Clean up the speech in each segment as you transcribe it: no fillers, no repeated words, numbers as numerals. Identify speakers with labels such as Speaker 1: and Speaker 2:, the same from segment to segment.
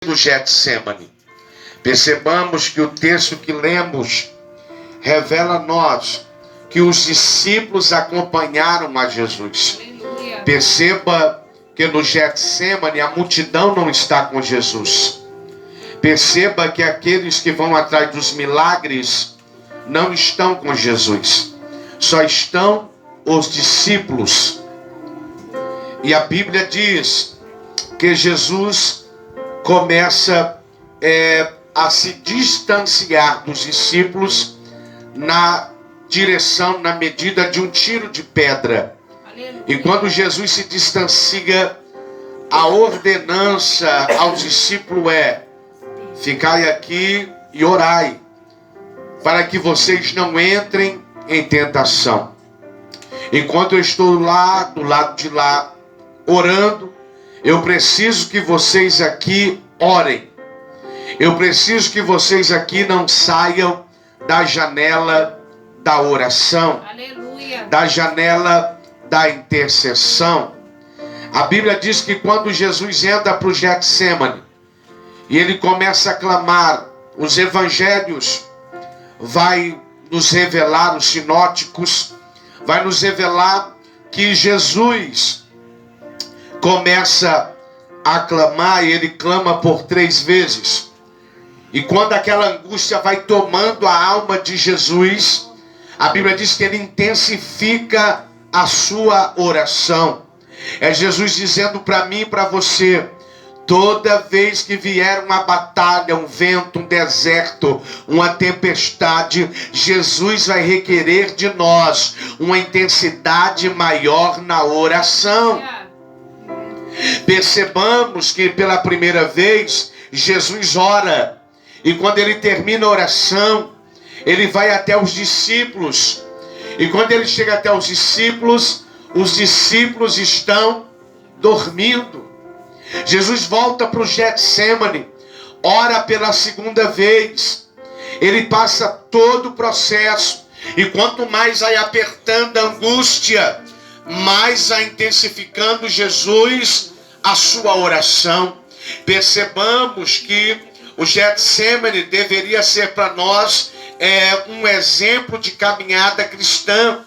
Speaker 1: do Getsemane. Percebamos que o texto que lemos revela a nós que os discípulos acompanharam a Jesus.
Speaker 2: Aleluia.
Speaker 1: Perceba que no Getsemane a multidão não está com Jesus. Perceba que aqueles que vão atrás dos milagres não estão com Jesus. Só estão os discípulos. E a Bíblia diz que Jesus começa a se distanciar dos discípulos na direção, na medida de um tiro de pedra.
Speaker 2: Aleluia.
Speaker 1: E quando Jesus se distancia, a ordenança aos discípulos é: ficai aqui e orai, para que vocês não entrem em tentação. Enquanto eu estou lá, do lado de lá, orando, eu preciso que vocês aqui orem. Eu preciso que vocês aqui não saiam da janela da oração,
Speaker 2: Aleluia.
Speaker 1: da janela da intercessão. A Bíblia diz que quando Jesus entra para o Getsemane e ele começa a clamar, os evangelhos vai nos revelar, os sinóticos, vai nos revelar que Jesus começa a clamar, e ele clama por 3 vezes. E quando aquela angústia vai tomando a alma de Jesus, a Bíblia diz que ele intensifica a sua oração. É Jesus dizendo para mim e para você: toda vez que vier uma batalha, um vento, um deserto, uma tempestade, Jesus vai requerer de nós uma intensidade maior na oração. Percebamos que pela primeira vez Jesus ora, e quando ele termina a oração, ele vai até os discípulos, e quando ele chega até os discípulos estão dormindo. Jesus volta para o Getsemane, ora pela segunda vez, ele passa todo o processo, e quanto mais vai apertando a angústia, mais vai intensificando Jesus a sua oração. Percebamos que o Getsemane deveria ser para nós um exemplo de caminhada cristã.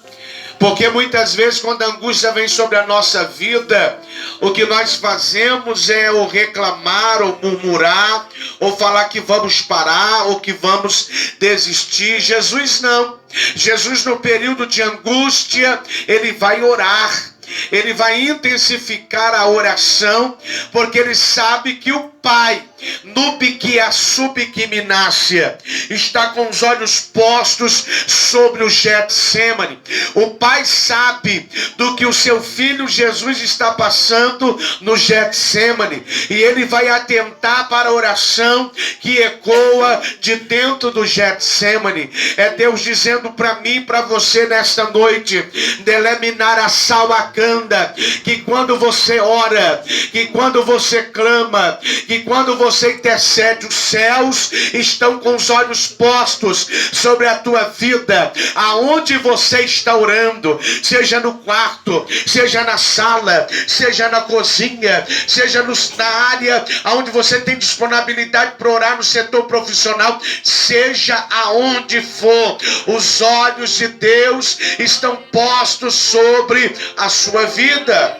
Speaker 1: Porque muitas vezes quando a angústia vem sobre a nossa vida, o que nós fazemos é ou reclamar, ou murmurar, ou falar que vamos parar, ou que vamos desistir. Jesus não. Jesus, no período de angústia, ele vai orar. Ele vai intensificar a oração, porque ele sabe que o Pai, nubiquia subquiminácia, está com os olhos postos sobre o Getsemane. O Pai sabe do que o seu filho Jesus está passando no Getsemane, e ele vai atentar para a oração que ecoa de dentro do Getsemane. É Deus dizendo para mim e para você nesta noite: deleminar a salacanda, que quando você ora, que quando você clama, que quando você intercede, os céus estão com os olhos postos sobre a tua vida. Aonde você está orando, seja no quarto, seja na sala, seja na cozinha, seja na área onde você tem disponibilidade para orar, no setor profissional, seja aonde for, os olhos de Deus estão postos sobre a sua vida.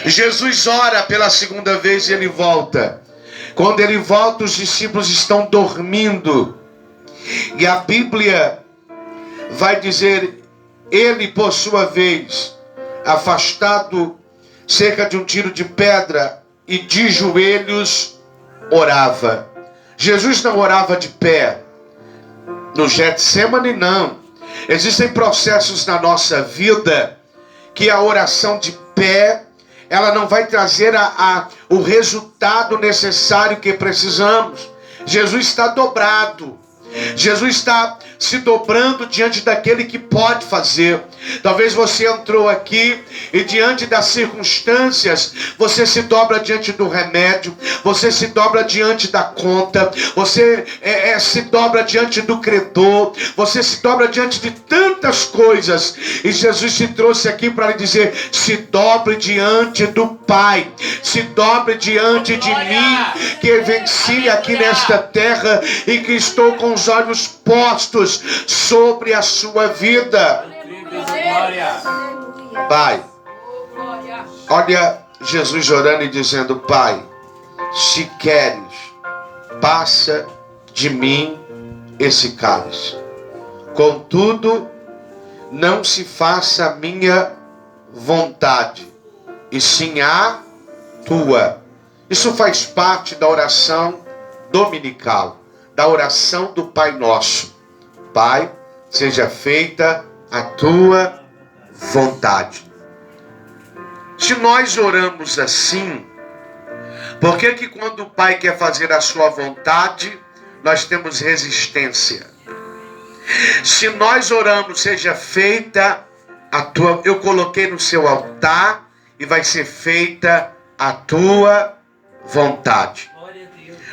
Speaker 1: Jesus ora pela segunda vez e ele volta. Quando ele volta, os discípulos estão dormindo. E a Bíblia vai dizer: ele, por sua vez, afastado cerca de um tiro de pedra e de joelhos, orava. Jesus não orava de pé. No Getsemane não. Existem processos na nossa vida que a oração de pé, ela não vai trazer o resultado necessário que precisamos. Jesus está dobrado. Jesus está se dobrando diante daquele que pode fazer. Talvez você entrou aqui e diante das circunstâncias, você se dobra diante do remédio, você se dobra diante da conta, você se dobra diante do credor, você se dobra diante de tantas coisas. E Jesus te trouxe aqui para lhe dizer: se dobre diante do Pai, se dobre diante de mim, que venci aqui nesta terra e que estou com os olhos postos sobre a sua vida. Pai, olha Jesus orando e dizendo: Pai, se queres, passa de mim esse cálice. Contudo, não se faça a minha vontade, e sim a tua. Isso faz parte da oração dominical, da oração do Pai Nosso. Pai, seja feita a tua vontade. Se nós oramos assim, por que quando o Pai quer fazer a sua vontade, nós temos resistência? Se nós oramos, seja feita a tua... Eu coloquei no seu altar e vai ser feita a tua vontade.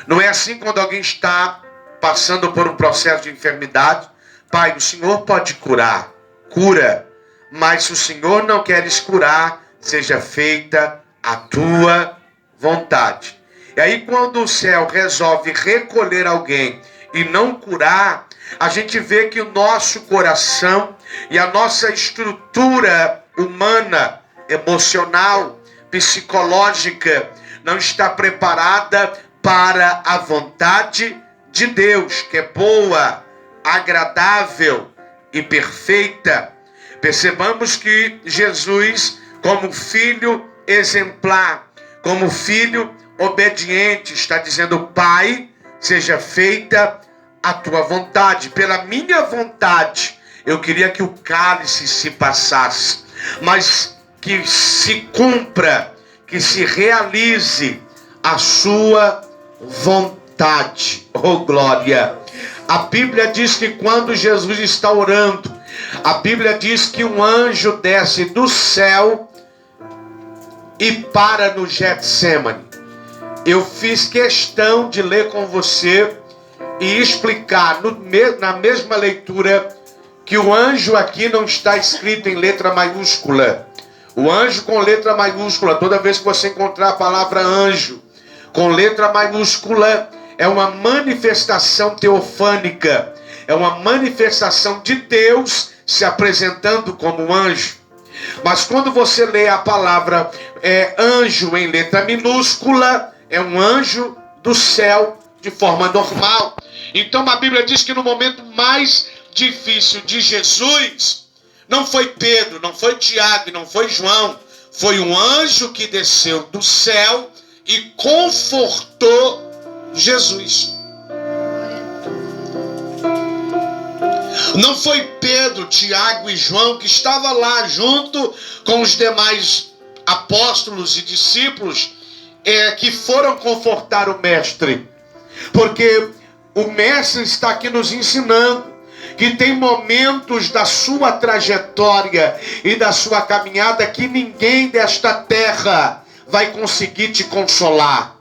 Speaker 1: Não é assim quando alguém está passando por um processo de enfermidade? Pai, o Senhor pode curar, cura, mas se o Senhor não queres curar, seja feita a tua vontade. E aí quando o céu resolve recolher alguém e não curar, a gente vê que o nosso coração e a nossa estrutura humana, emocional, psicológica, não está preparada para a vontade de Deus, que é boa, agradável e perfeita. Percebamos que Jesus, como filho exemplar, como filho obediente, está dizendo: Pai, seja feita a tua vontade. Pela minha vontade, eu queria que o cálice se passasse, mas que se cumpra, que se realize a sua vontade. Oh, glória! A Bíblia diz que quando Jesus está orando, a Bíblia diz que um anjo desce do céu e para no Getsêmani. Eu fiz questão de ler com você e explicar na mesma leitura que o anjo aqui não está escrito em letra maiúscula. O anjo com letra maiúscula, toda vez que você encontrar a palavra anjo com letra maiúscula, é uma manifestação teofânica, é uma manifestação de Deus se apresentando como anjo. Mas quando você lê a palavra anjo em letra minúscula, é um anjo do céu de forma normal. Então a Bíblia diz que no momento mais difícil de Jesus, não foi Pedro, não foi Tiago, não foi João, foi um anjo que desceu do céu e confortou Jesus. Não foi Pedro, Tiago e João que estava lá junto com os demais apóstolos e discípulos que foram confortar o mestre, porque o mestre está aqui nos ensinando que tem momentos da sua trajetória e da sua caminhada que ninguém desta terra vai conseguir te consolar,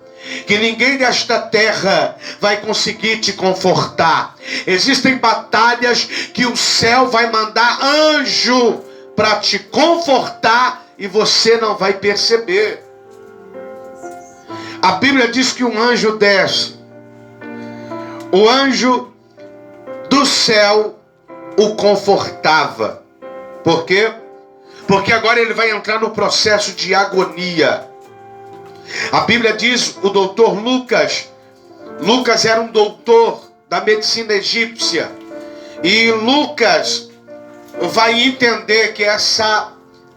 Speaker 1: que ninguém desta terra vai conseguir te confortar. Existem batalhas que o céu vai mandar anjo para te confortar e você não vai perceber. A Bíblia diz que um anjo desce. O anjo do céu o confortava. Por quê? Porque agora ele vai entrar no processo de agonia. A Bíblia diz, o doutor Lucas era um doutor da medicina egípcia. E Lucas vai entender que essa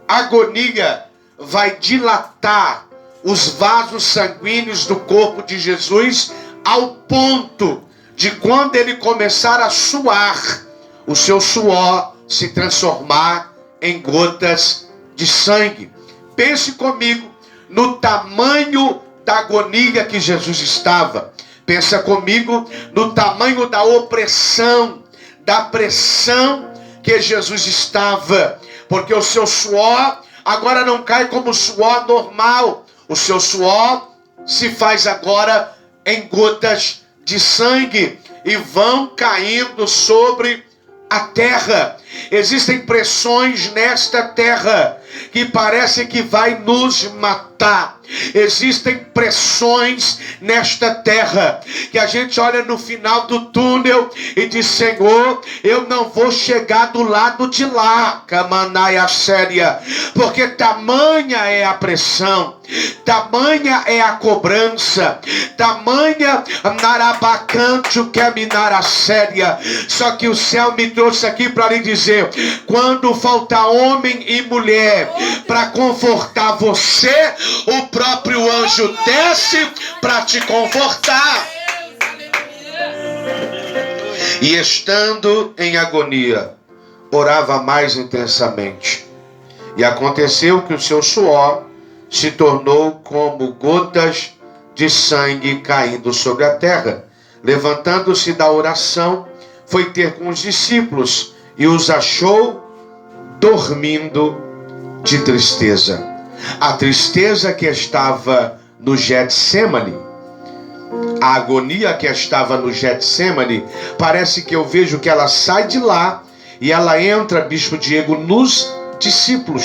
Speaker 1: agonia vai dilatar os vasos sanguíneos do corpo de Jesus, ao ponto de quando ele começar a suar, o seu suor se transformar em gotas de sangue. Pense comigo no tamanho da agonia que Jesus estava. Pensa comigo no tamanho da opressão, da pressão que Jesus estava, porque o seu suor agora não cai como suor normal, o seu suor se faz agora em gotas de sangue e vão caindo sobre a terra. Existem pressões nesta terra que parece que vai nos matar. Existem pressões nesta terra que a gente olha no final do túnel e diz: Senhor, eu não vou chegar do lado de lá, camanaia séria, porque tamanha é a pressão, tamanha é a cobrança, tamanha narabacanto que é minara séria. Só que o céu me trouxe aqui para lhe dizer: quando faltar homem e mulher para confortar você, o próprio anjo desce para te confortar. E estando em agonia, orava mais intensamente. E aconteceu que o seu suor se tornou como gotas de sangue caindo sobre a terra. Levantando-se da oração, foi ter com os discípulos e os achou dormindo de tristeza. A tristeza que estava no Getsemane, a agonia que estava no Getsemane, parece que eu vejo que ela sai de lá e ela entra, Bispo Diego, nos discípulos.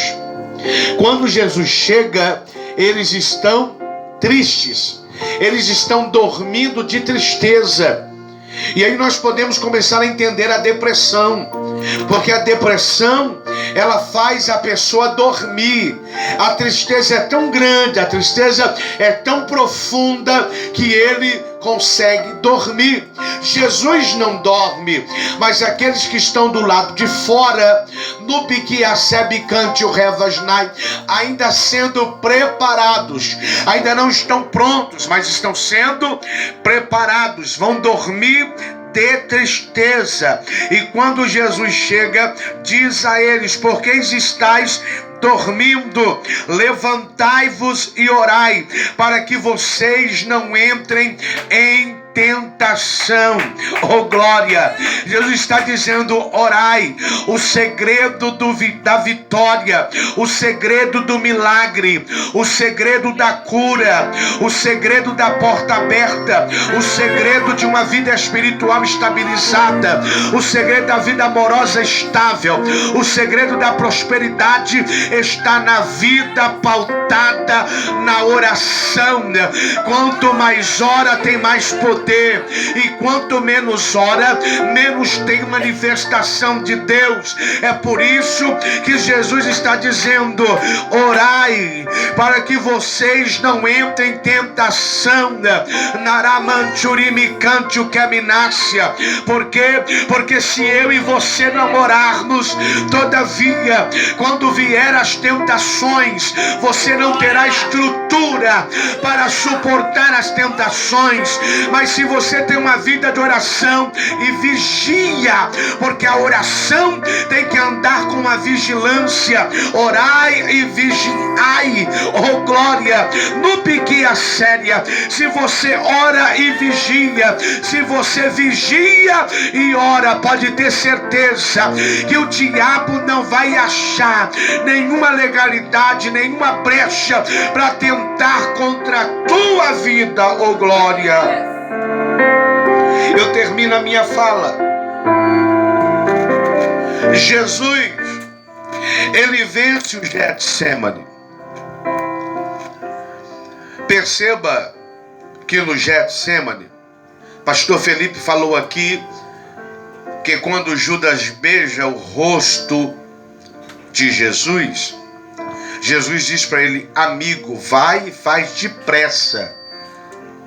Speaker 1: Quando Jesus chega, eles estão tristes, eles estão dormindo de tristeza. E aí nós podemos começar a entender a depressão, porque a depressão, ela faz a pessoa dormir. A tristeza é tão grande, a tristeza é tão profunda que ele consegue dormir. Jesus não dorme, mas aqueles que estão do lado de fora, no biquiacebe cante o revasnai, ainda sendo preparados, ainda não estão prontos, mas estão sendo preparados, vão dormir de tristeza. E quando Jesus chega, diz a eles: por que estáis dormindo? Levantai-vos e orai, para que vocês não entrem em tentação. Oh glória! Jesus está dizendo: orai. O segredo da vitória, o segredo do milagre, o segredo da cura, o segredo da porta aberta, o segredo de uma vida espiritual estabilizada, o segredo da vida amorosa estável, o segredo da prosperidade está na vida pautada na oração. Quanto mais ora, tem mais poder. E quanto menos ora, menos tem manifestação de Deus. É por isso que Jesus está dizendo: orai, para que vocês não entrem em tentação. Por quê? Porque se eu e você não orarmos, todavia, quando vier as tentações, você não terá estrutura para suportar as tentações. Mas se você tem uma vida de oração e vigia, porque a oração tem que andar com uma vigilância. Orai e vigiai, oh glória, no piquia séria. Se você ora e vigia, se você vigia e ora, pode ter certeza que o diabo não vai achar nenhuma legalidade, nenhuma brecha para tentar contra a tua vida, oh glória. Eu termino a minha fala. Jesus, ele vence o Getsemane. Perceba que no Getsemane, pastor Felipe falou aqui que quando Judas beija o rosto de Jesus, Jesus diz para ele: amigo, vai e faz depressa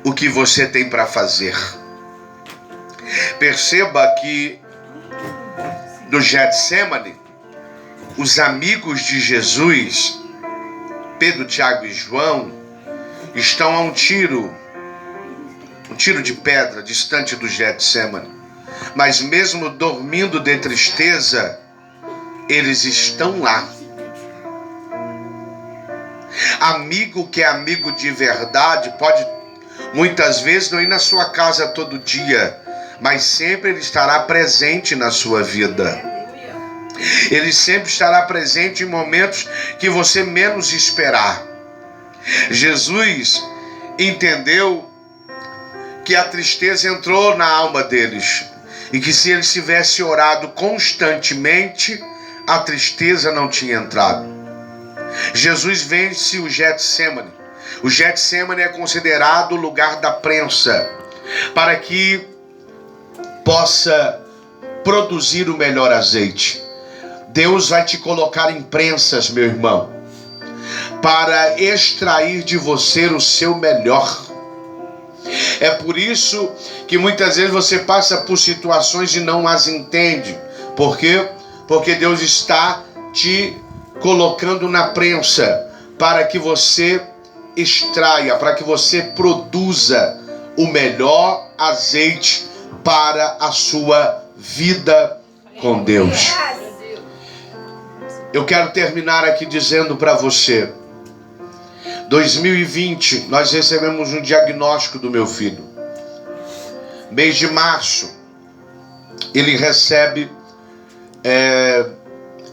Speaker 1: o que você tem para fazer. Perceba que no Getsemane, os amigos de Jesus, Pedro, Tiago e João, estão a um tiro de pedra distante do Getsemane. Mas mesmo dormindo de tristeza, eles estão lá. Amigo que é amigo de verdade pode muitas vezes não ir na sua casa todo dia, mas sempre Ele estará presente na sua vida. Ele sempre estará presente em momentos que você menos esperar. Jesus entendeu que a tristeza entrou na alma deles e que se eles tivessem orado constantemente, a tristeza não tinha entrado. Jesus vence o Getsemane. O Getsemane é considerado o lugar da prensa, para que possa produzir o melhor azeite. Deus vai te colocar em prensas, meu irmão, para extrair de você o seu melhor. É por isso que muitas vezes você passa por situações e não as entende. Por quê? Porque Deus está te colocando na prensa para que você extraia, para que você produza o melhor azeite para a sua vida com Deus. Eu quero terminar aqui dizendo para você, 2020, nós recebemos um diagnóstico do meu filho. Mês de março, ele recebe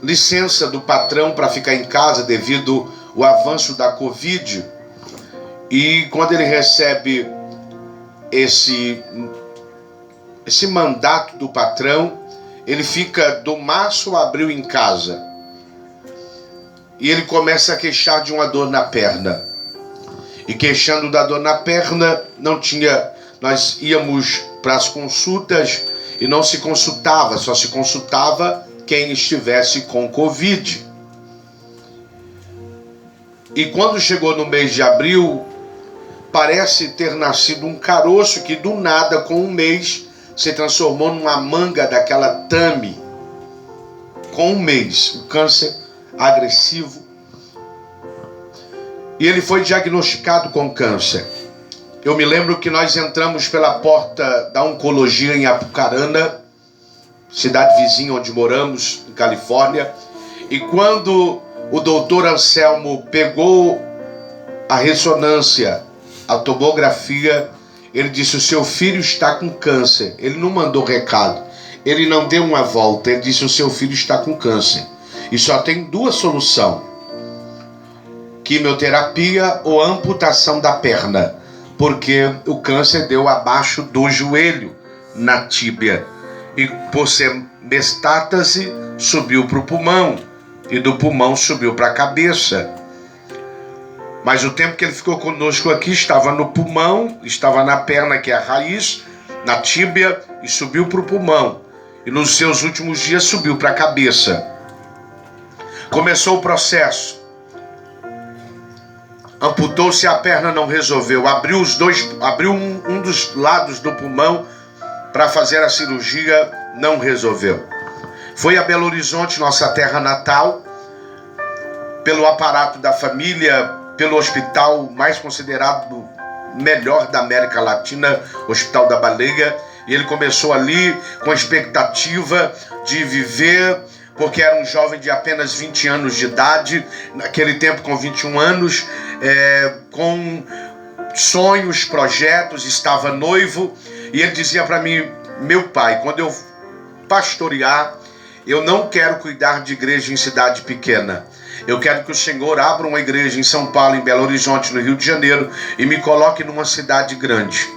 Speaker 1: licença do patrão para ficar em casa devido ao avanço da Covid. E quando ele recebe esse mandato do patrão, ele fica do março a abril em casa. E ele começa a queixar de uma dor na perna. E queixando da dor na perna, nós íamos para as consultas e não se consultava, só se consultava quem estivesse com Covid. E quando chegou no mês de abril, parece ter nascido um caroço que do nada, com um mês, se transformou numa manga daquela tame. Com um mês, o câncer agressivo, e ele foi diagnosticado com câncer. Eu me lembro que nós entramos pela porta da oncologia em Apucarana, cidade vizinha onde moramos, em Califórnia, e quando o doutor Anselmo pegou a ressonância, a tomografia, ele disse: o seu filho está com câncer. Ele não mandou recado, ele não deu uma volta, ele disse: o seu filho está com câncer. E só tem duas soluções: quimioterapia ou amputação da perna, porque o câncer deu abaixo do joelho, na tíbia, e por ser metástase subiu para o pulmão, e do pulmão subiu para a cabeça. Mas o tempo que ele ficou conosco aqui estava no pulmão, estava na perna, que é a raiz, na tíbia, e subiu para o pulmão, e nos seus últimos dias subiu para a cabeça. Começou o processo. Amputou-se a perna, não resolveu. Abriu um dos lados do pulmão para fazer a cirurgia, não resolveu. Foi a Belo Horizonte, nossa terra natal, pelo aparato da família, pelo hospital mais considerado melhor da América Latina, Hospital da Baleia, e ele começou ali com a expectativa de viver, porque era um jovem de apenas 20 anos de idade, naquele tempo com 21 anos, com sonhos, projetos, estava noivo, e ele dizia para mim: meu pai, quando eu pastorear, eu não quero cuidar de igreja em cidade pequena. Eu quero que o Senhor abra uma igreja em São Paulo, em Belo Horizonte, no Rio de Janeiro, e me coloque numa cidade grande.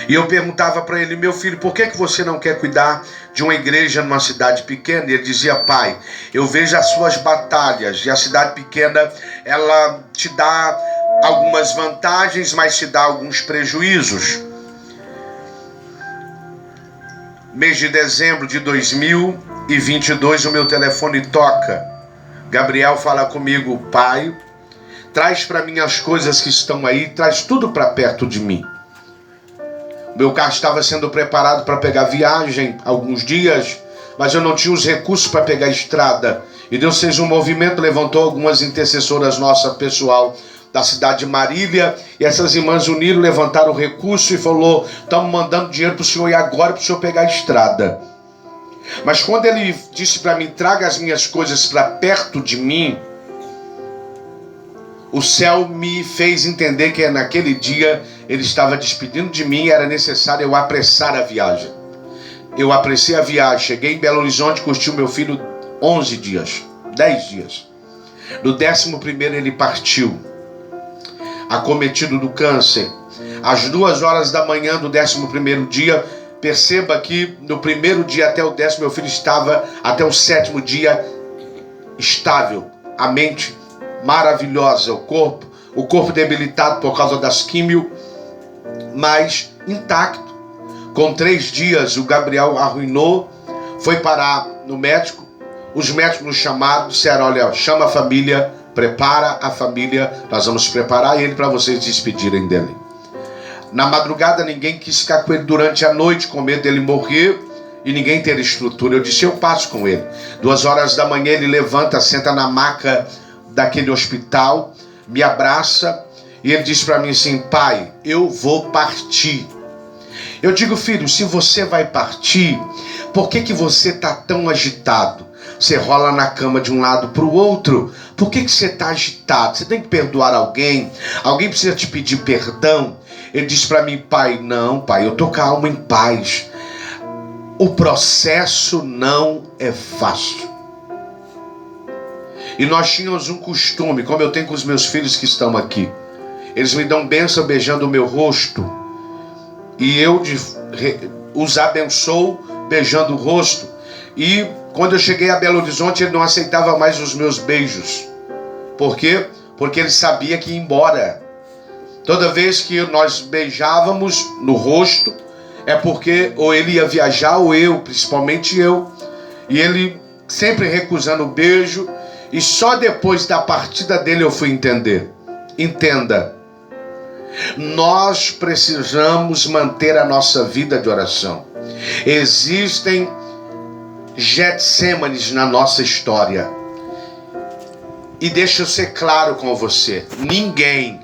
Speaker 1: E eu perguntava para ele: meu filho, por que você não quer cuidar de uma igreja numa cidade pequena? E ele dizia: pai, eu vejo as suas batalhas, e a cidade pequena, ela te dá algumas vantagens, mas te dá alguns prejuízos. Mês de dezembro de 2022, o meu telefone toca. Gabriel fala comigo: pai, traz para mim as coisas que estão aí, traz tudo para perto de mim. Meu carro estava sendo preparado para pegar viagem alguns dias, mas eu não tinha os recursos para pegar a estrada. E Deus fez um movimento, levantou algumas intercessoras nossa pessoal da cidade de Marília, e essas irmãs uniram, levantaram o recurso e falou: estamos mandando dinheiro para o senhor e agora para o senhor pegar a estrada. Mas quando ele disse para mim: traga as minhas coisas para perto de mim, o céu me fez entender que naquele dia ele estava despedindo de mim e era necessário eu apressar a viagem. Eu apressei a viagem, cheguei em Belo Horizonte, curti o meu filho 11 dias, 10 dias. No 11º ele partiu, acometido do câncer. Às 2 horas da manhã do 11º dia, perceba que no primeiro dia até o 10º, meu filho estava até o 7º dia estável, a mente maravilhosa, o corpo debilitado por causa das químio, mas intacto. Com 3 dias o Gabriel arruinou, foi parar no médico, os médicos nos chamaram, disseram, olha, chama a família, prepara a família, nós vamos preparar ele para vocês despedirem dele. Na madrugada ninguém quis ficar com ele durante a noite, com medo dele morrer e ninguém ter estrutura. Eu disse, eu passo com ele. 2 horas da manhã ele levanta, senta na maca daquele hospital, me abraça e ele disse para mim assim, pai, eu vou partir. Eu digo, filho, se você vai partir, por que você está tão agitado? Você rola na cama de um lado para o outro. Por que você está agitado? Você tem que perdoar alguém? Alguém precisa te pedir perdão? Ele disse para mim, pai, não, pai, eu estou com a alma em paz. O processo não é fácil. E nós tínhamos um costume, como eu tenho com os meus filhos que estão aqui. Eles me dão bênção beijando o meu rosto. E eu os abençoo beijando o rosto. E quando eu cheguei a Belo Horizonte, ele não aceitava mais os meus beijos. Por quê? Porque ele sabia que ia embora. Toda vez que nós beijávamos no rosto, é porque ou ele ia viajar ou eu, principalmente eu. E ele sempre recusando o beijo. E só depois da partida dele eu fui entender. Entenda. Nós precisamos manter a nossa vida de oração. Existem Getsêmanes na nossa história. E deixa eu ser claro com você. Ninguém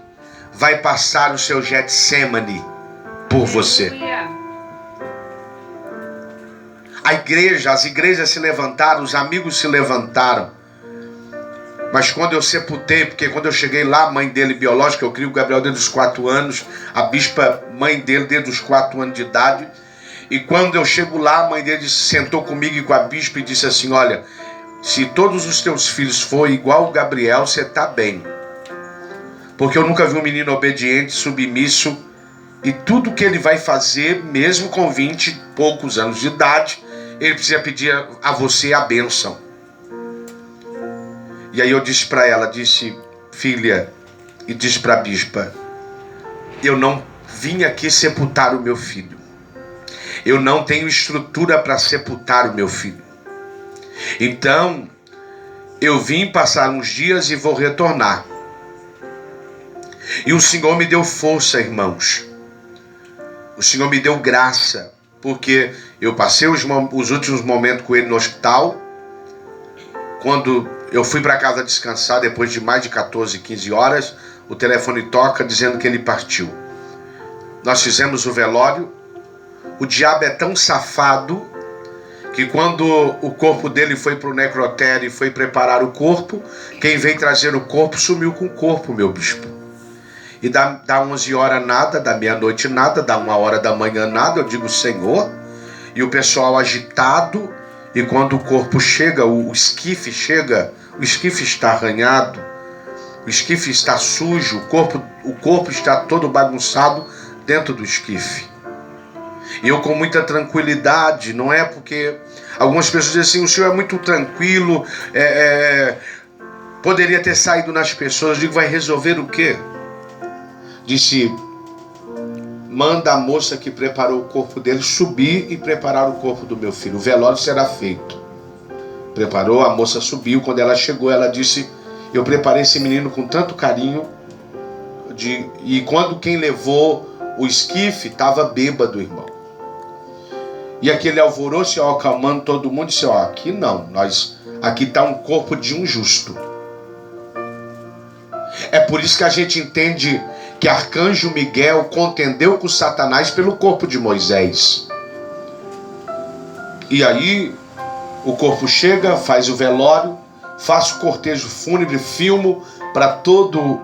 Speaker 1: vai passar o seu Getsêmane por você. As igrejas se levantaram, os amigos se levantaram. Mas quando eu sepultei, porque quando eu cheguei lá, a mãe dele biológica, eu crio o Gabriel desde os 4 anos, a bispa, mãe dele, desde os 4 anos de idade. E quando eu chego lá, a mãe dele sentou comigo e com a bispa e disse assim, olha, se todos os teus filhos forem igual o Gabriel, você está bem. Porque eu nunca vi um menino obediente, submisso, e tudo que ele vai fazer, mesmo com 20 e poucos anos de idade, ele precisa pedir a você a bênção. E aí eu disse para ela, filha, e disse para a bispa, eu não vim aqui sepultar o meu filho. Eu não tenho estrutura para sepultar o meu filho. Então, eu vim passar uns dias e vou retornar. E o Senhor me deu força, irmãos. O Senhor me deu graça, porque eu passei os últimos momentos com ele no hospital. Quando eu fui para casa descansar, depois de mais de 14, 15 horas, o telefone toca dizendo que ele partiu. Nós fizemos o velório. O diabo é tão safado que quando o corpo dele foi para o necrotério e foi preparar o corpo, quem veio trazer o corpo sumiu com o corpo, meu bispo. E dá 11 horas nada, dá meia-noite nada, dá 1 hora da manhã nada, eu digo, Senhor. E o pessoal agitado, e quando o corpo chega, o esquife chega, o esquife está arranhado, o esquife está sujo, o corpo está todo bagunçado dentro do esquife. E eu com muita tranquilidade, não é porque algumas pessoas dizem assim, o senhor é muito tranquilo, poderia ter saído nas pessoas. Eu digo, vai resolver o quê? Disse, manda a moça que preparou o corpo dele subir e preparar o corpo do meu filho. O velório será feito. Preparou, a moça subiu. Quando ela chegou, ela disse, eu preparei esse menino com tanto carinho. E quando quem levou o esquife estava bêbado, irmão. E aquele alvoroço, acalmando todo mundo, disse, aqui não, aqui está um corpo de um justo. É por isso que a gente entende que Arcanjo Miguel contendeu com Satanás pelo corpo de Moisés. E aí, o corpo chega, faz o velório, faço o cortejo fúnebre, filmo para todo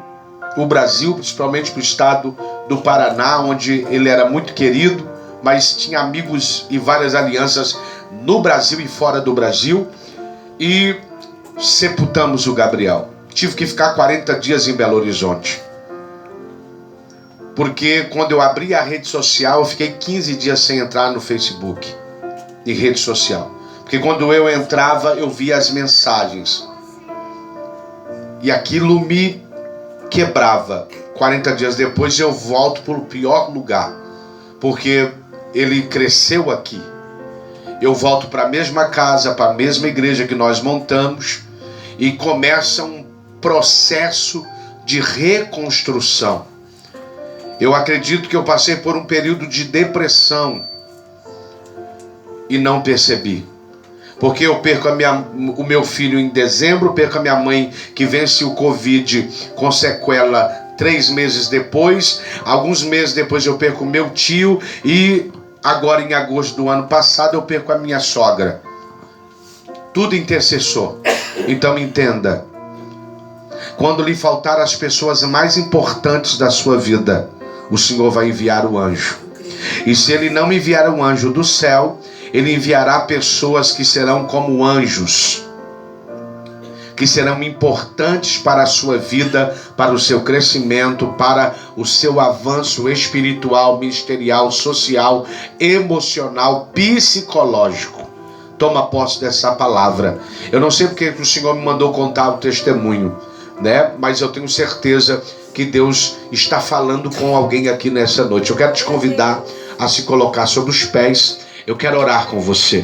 Speaker 1: o Brasil, principalmente para o estado do Paraná, onde ele era muito querido, mas tinha amigos e várias alianças no Brasil e fora do Brasil, e sepultamos o Gabriel. Tive que ficar 40 dias em Belo Horizonte, porque quando eu abri a rede social, eu fiquei 15 dias sem entrar no Facebook e rede social, porque quando eu entrava, eu via as mensagens, e aquilo me quebrava. 40 dias depois eu volto para o pior lugar, porque ele cresceu aqui. Eu volto para a mesma casa, para a mesma igreja que nós montamos, e começa um processo de reconstrução. Eu acredito que eu passei por um período de depressão e não percebi, porque eu perco o meu filho em dezembro, perco a minha mãe que vence o Covid com sequela 3 meses depois, alguns meses depois eu perco o meu tio, e agora em agosto do ano passado eu perco a minha sogra. Tudo intercessor. Então entenda, quando lhe faltar as pessoas mais importantes da sua vida, o Senhor vai enviar o anjo. E se ele não enviar um anjo do céu, ele enviará pessoas que serão como anjos, que serão importantes para a sua vida, para o seu crescimento, para o seu avanço espiritual, ministerial, social, emocional, psicológico. Toma posse dessa palavra. Eu não sei porque o Senhor me mandou contar o testemunho, né? Mas eu tenho certeza que Deus está falando com alguém aqui nessa noite. Eu quero te convidar a se colocar sobre os pés. Eu quero orar com você.